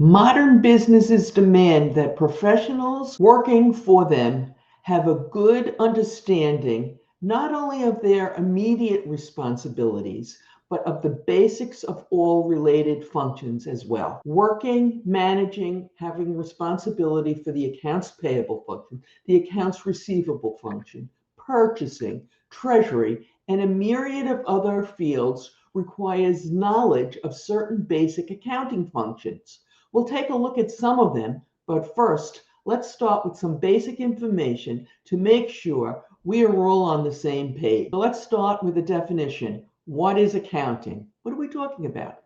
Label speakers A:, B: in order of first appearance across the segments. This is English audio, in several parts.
A: Modern businesses demand that professionals working for them have a good understanding not only of their immediate responsibilities, but of the basics of all related functions as well. Working, managing, having responsibility for the accounts payable function, the accounts receivable function, purchasing, treasury, and a myriad of other fields requires knowledge of certain basic accounting functions. We'll take a look at some of them, but first, let's start with some basic information to make sure we are all on the same page. So let's start with a definition. What is accounting? What are we talking about?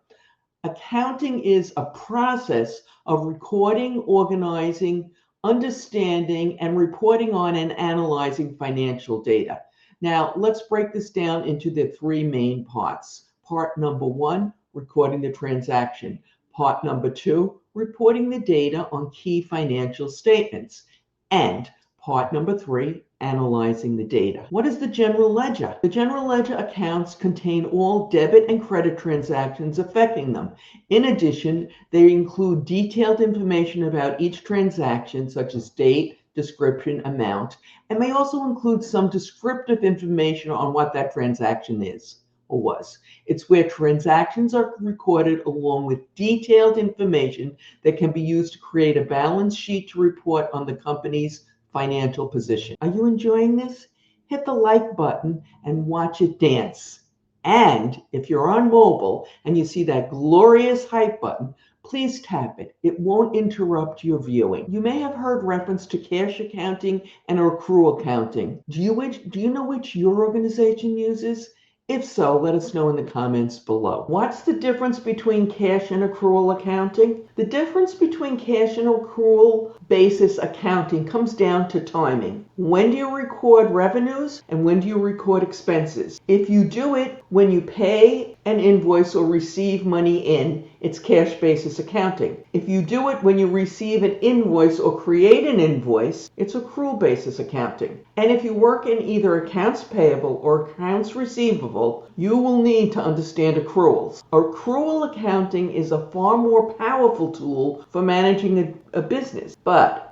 A: Accounting is a process of recording, organizing, understanding, and reporting on and analyzing financial data. Now, let's break this down into the three main parts. Part number one, recording the transaction. Part number two, reporting the data on key financial statements. And part number three, analyzing the data. What is the general ledger? The general ledger accounts contain all debit and credit transactions affecting them. In addition, they include detailed information about each transaction, such as date, description, amount, and may also include some descriptive information on what that transaction is or was. It's where transactions are recorded along with detailed information that can be used to create a balance sheet to report on the company's financial position. Are you enjoying this? Hit the like button and watch it dance. And if you're on mobile and you see that glorious hype button, please tap it. It won't interrupt your viewing. You may have heard reference to cash accounting and accrual accounting. Do you know which your organization uses? If so, let us know in the comments below. What's the difference between cash and accrual accounting? The difference between cash and accrual basis accounting comes down to timing. When do you record revenues and when do you record expenses? If you do it when you pay an invoice or receive money in, it's cash basis accounting. If you do it when you receive an invoice or create an invoice, it's accrual basis accounting. And if you work in either accounts payable or accounts receivable, you will need to understand accruals. Accrual accounting is a far more powerful tool for managing a business. But,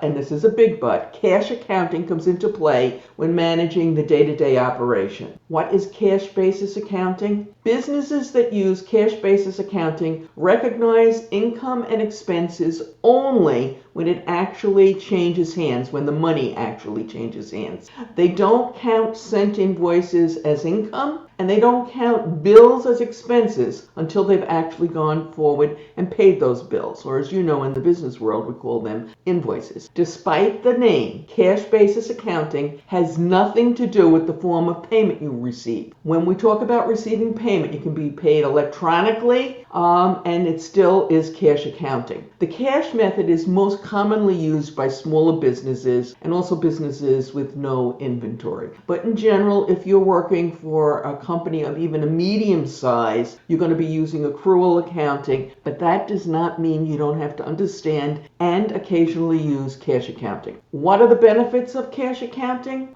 A: and this is a big but, cash accounting comes into play when managing the day-to-day operation. What is cash basis accounting? Businesses that use cash basis accounting recognize income and expenses only when it actually changes hands, when the money actually changes hands. They don't count sent invoices as income, and they don't count bills as expenses until they've actually gone forward and paid those bills, or as you know in the business world, we call them invoices. Despite the name, cash basis accounting has nothing to do with the form of payment you receive. When we talk about receiving payment, you can be paid electronically, and it still is cash accounting. The cash method is most commonly used by smaller businesses and also businesses with no inventory. But in general, if you're working for a company of even a medium size, you're going to be using accrual accounting, but that does not mean you don't have to understand and occasionally use cash accounting. What are the benefits of cash accounting?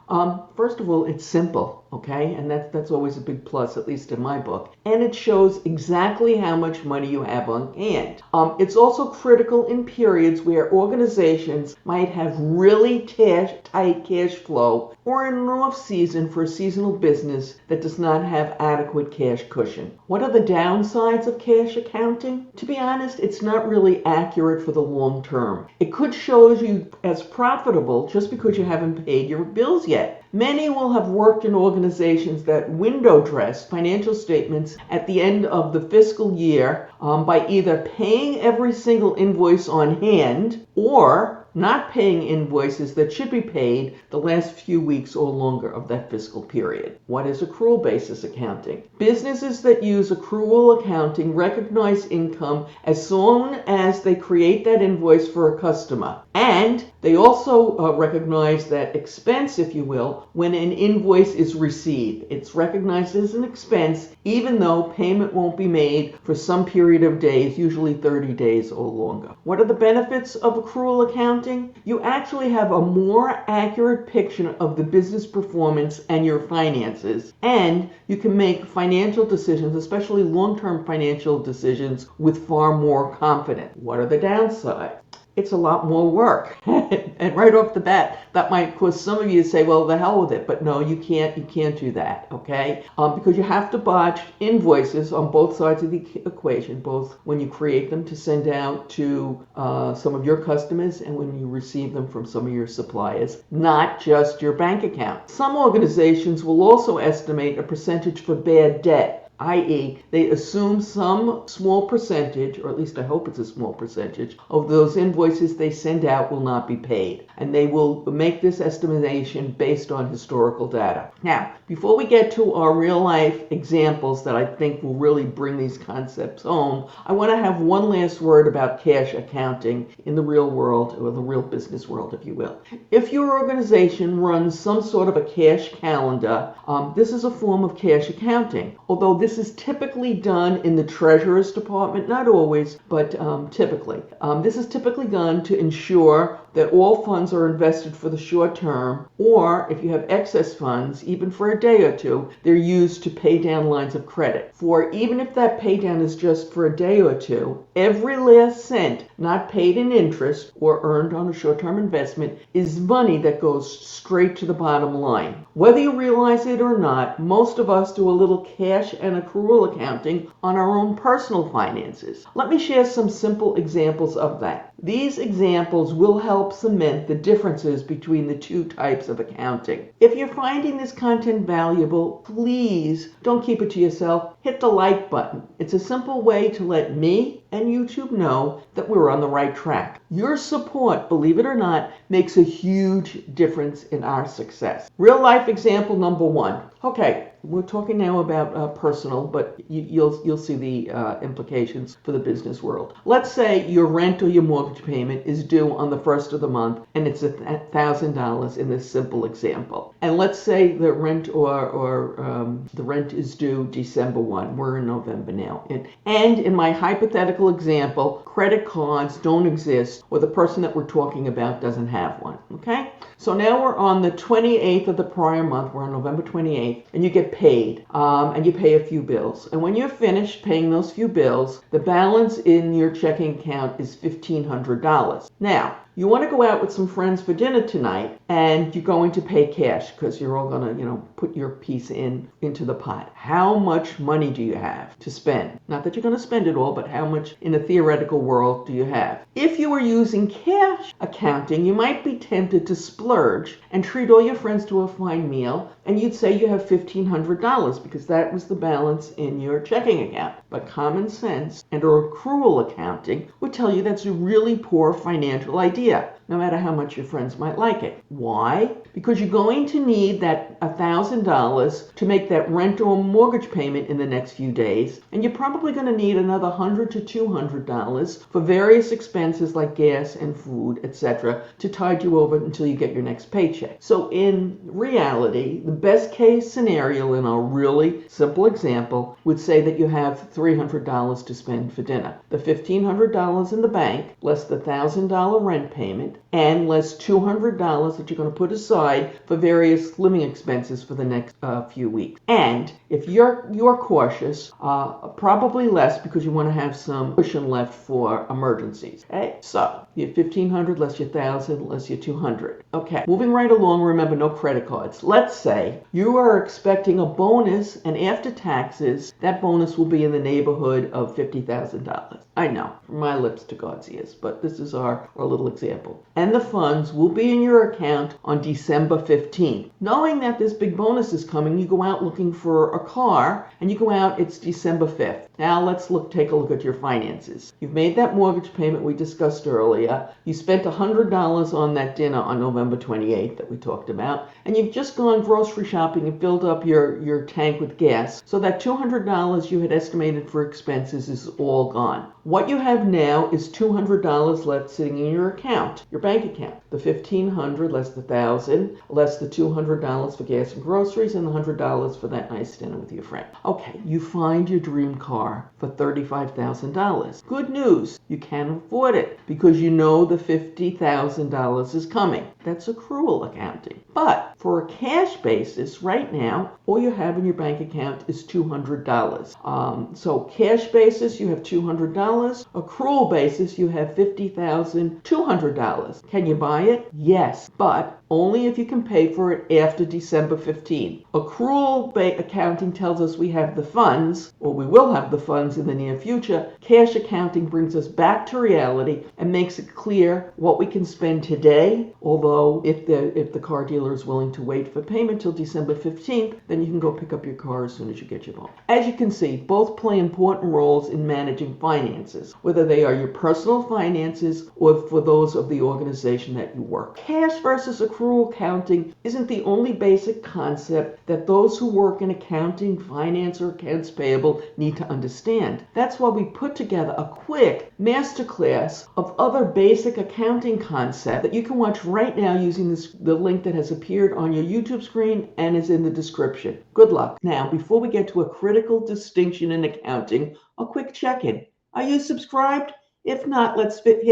A: First of all, it's simple, okay? And that's always a big plus, at least in my book. And it shows exactly how much money you have on hand. It's also critical in periods where organizations might have really tight cash flow or in an off season for a seasonal business that does not have adequate cash cushion. What are the downsides of cash accounting? To be honest, it's not really accurate for the long term. It could show you as profitable just because you haven't paid your bills yet. Many will have worked in organizations that window dress financial statements at the end of the fiscal year by either paying every single invoice on hand or not paying invoices that should be paid the last few weeks or longer of that fiscal period. What is accrual basis accounting? Businesses that use accrual accounting recognize income as soon as they create that invoice for a customer, and They also recognize that expense, if you will, when an invoice is received. It's recognized as an expense even though payment won't be made for some period of days, usually 30 days or longer. What are the benefits of accrual accounting? You actually have a more accurate picture of the business performance and your finances, and you can make financial decisions, especially long-term financial decisions, with far more confidence. What are the downsides? It's a lot more work. And right off the bat, that might cause some of you to say, well, the hell with it. But no, you can't do that, okay? Because you have to batch invoices on both sides of the equation, both when you create them to send out to some of your customers and when you receive them from some of your suppliers, not just your bank account. Some organizations will also estimate a percentage for bad debt, i.e., they assume some small percentage, or at least I hope it's a small percentage, of those invoices they send out will not be paid. And they will make this estimation based on historical data. Now, before we get to our real life examples that I think will really bring these concepts home, I want to have one last word about cash accounting in the real world, or the real business world, if you will. If your organization runs some sort of a cash calendar, this is a form of cash accounting. Although this is typically done in the treasurer's department, not always, but typically. This is typically done to ensure that all funds are invested for the short term, or if you have excess funds, even for a day or two, they're used to pay down lines of credit. For even if that pay down is just for a day or two, every last cent not paid in interest or earned on a short-term investment is money that goes straight to the bottom line. Whether you realize it or not, most of us do a little cash and accrual accounting on our own personal finances. Let me share some simple examples of that. These examples will help cement the differences between the two types of accounting. If you're finding this content valuable, please don't keep it to yourself. Hit the like button. It's a simple way to let me and YouTube know that we're on the right track. Your support, believe it or not, makes a huge difference in our success. Real life example number one. Okay, we're talking now about personal, but you'll see the implications for the business world. Let's say your rent or your mortgage payment is due on the first of the month, and it's $1,000 in this simple example. And let's say the rent the rent is due December 1. We're in November now. And in my hypothetical example, credit cards don't exist, or the person that we're talking about doesn't have one. Okay? So now we're on the 28th of the prior month. We're on November 28th, and you get paid, and you pay a few bills. And when you're finished paying those few bills, the balance in your checking account is $1,500. Now, you want to go out with some friends for dinner tonight, and you're going to pay cash because you're all going to, put your piece into the pot. How much money do you have to spend? Not that you're going to spend it all, but how much in a theoretical world do you have? If you were using cash accounting, you might be tempted to splurge and treat all your friends to a fine meal, and you'd say you have $1,500 because that was the balance in your checking account. But common sense and or accrual accounting would tell you that's a really poor financial idea, no matter how much your friends might like it. Why? Because you're going to need that $1,000 to make that rent or mortgage payment in the next few days, and you're probably going to need another $100 to $200 for various expenses like gas and food, etc., to tide you over until you get your next paycheck. So in reality, the best case scenario in a really simple example would say that you have $300 to spend for dinner. The $1,500 in the bank, less the $1,000 rent payment, and less $200 that you're going to put aside for various living expenses for the next few weeks. And if you're cautious, probably less because you want to have some cushion left for emergencies. Okay, so your $1,500 less your $1,000 less your $200. Okay, moving right along. Remember, no credit cards. Let's say you are expecting a bonus, and after taxes, that bonus will be in the neighborhood of $50,000. I know, from my lips to God's ears, but this is our little example. And the funds will be in your account on December 15th. Knowing that this big bonus is coming, you go out looking for a car, and you go out, it's December 5th. Now let's take a look at your finances. You've made that mortgage payment we discussed earlier. You spent $100 on that dinner on November 28th that we talked about, and you've just gone grocery shopping and filled up your tank with gas. So that $200 you had estimated allocated for expenses is all gone. What you have now is $200 left sitting in your account, your bank account. The $1,500 less the $1,000 less the $200 for gas and groceries and the $100 for that nice dinner with your friend. Okay, you find your dream car for $35,000. Good news, you can afford it because you know the $50,000 is coming. That's accrual accounting. But for a cash basis, right now, all you have in your bank account is $200. So cash basis, you have $200. Accrual basis, you have $50,200. Can you buy it? Yes, but only if you can pay for it after December 15th. Accrual accounting tells us we have the funds, or we will have the funds in the near future. Cash accounting brings us back to reality and makes it clear what we can spend today, although if the car dealer is willing to wait for payment till December 15th, then you can go pick up your car as soon as you get your loan. As you can see, both play important roles in managing finances, whether they are your personal finances or for those of the organization that you work. Cash versus accrual accounting isn't the only basic concept that those who work in accounting, finance, or accounts payable need to understand. That's why we put together a quick masterclass of other basic accounting concepts that you can watch right now using the link that has appeared on your YouTube screen and is in the description. Good luck. Now, before we get to a critical distinction in accounting, a quick check-in. Are you subscribed? If not, let's fix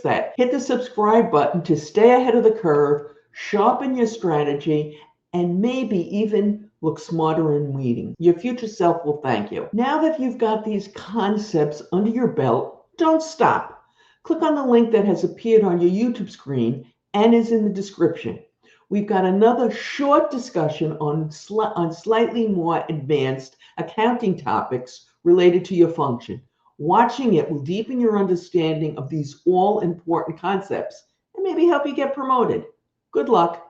A: that. Hit the subscribe button to stay ahead of the curve, sharpen your strategy, and maybe even look smarter in meeting. Your future self will thank you. Now that you've got these concepts under your belt, don't stop. Click on the link that has appeared on your YouTube screen and is in the description. We've got another short discussion on slightly more advanced accounting topics related to your function. Watching it will deepen your understanding of these all-important concepts and maybe help you get promoted. Good luck.